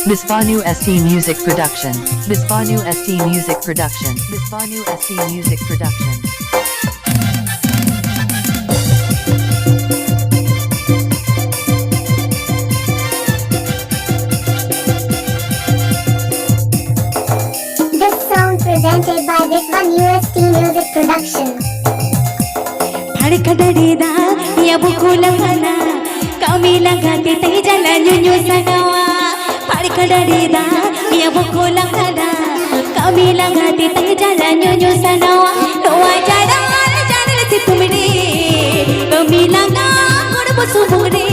Bispanu ST Music Production. Bispanu ST Music Production. Bispanu ST Music Production. This song presented by Bispanu ST Music Production. फड़कड़ीदा या बुकुला खाना कमीला गाते ते जला new Sanawa फड़कड़ीदा या बुकुला खाना कमीला गाते ते जला न्यू सनावा लोआ जराल जराल सितुम रे कमीला गा गुड़ सुमुरे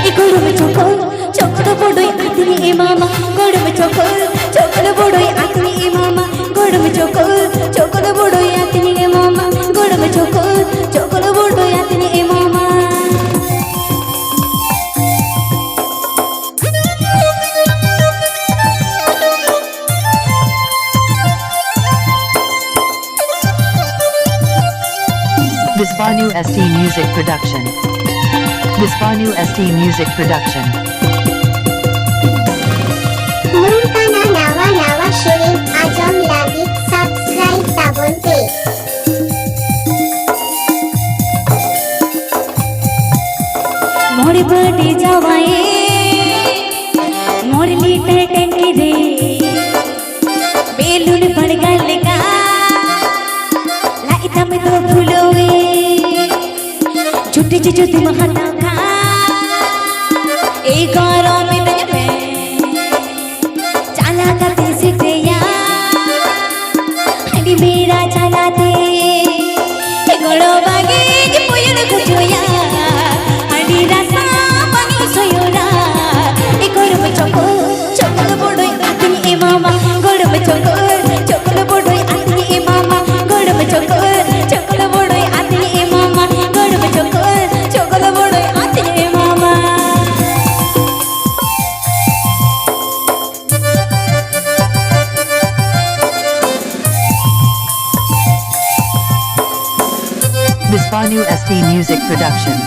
ए गुड़ चोको चोको बोडोई आतनी ए मामा गुड़ चोको चोको बोडोई आतनी ए मामा गुड़ चोको चोको बोडोई आतनी ए मामा गुड़ चोको चोको बोडोई आतनी ए मामा Bispanu ST Music Production. Bispanu ST Music Production. Nurkana nawa nawa shirin ajam lagi subscribe tabon pe. मोर बड़े जवाए मोर लीटर टंकी रे बेलून पड़ गल का लाई तम तो फुलोए छुट्टी छुट्टी महता का एक गारों में दे चाला करते सीखते या हनी मेरा चलाते गोड़ो बागे पुयन कुचोया हनी रसा पानी सोयोरा ए गोड़ो में चोको चोको बोडोई आतनी ए मामा गोड़ो में चोको चोको बोडोई आतनी ए मामा गोड़ो में चोको चोको बोडोई आतनी ए मामा गोड़ो में चोको चोको बोडोई आतनी ए मामा Bispanu ST Music Production.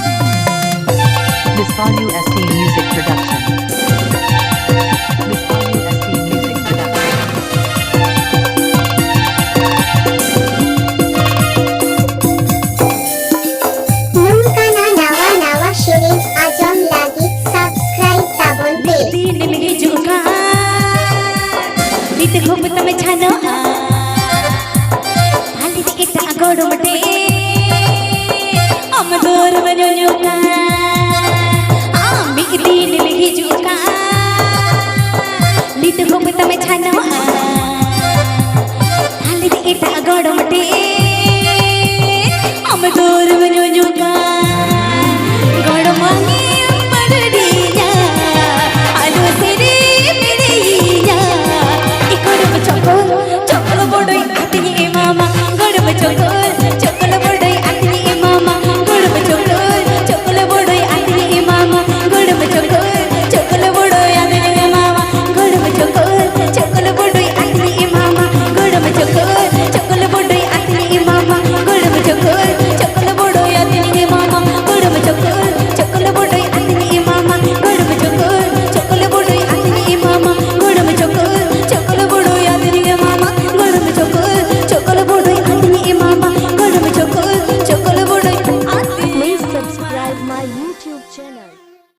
Bispanu ST Music Production. Bispanu ST Music Production. Nurkana nawa nawa shirin ajam lagi subscribe tabon pe. दिन में जुका बीत खूब तमे छानो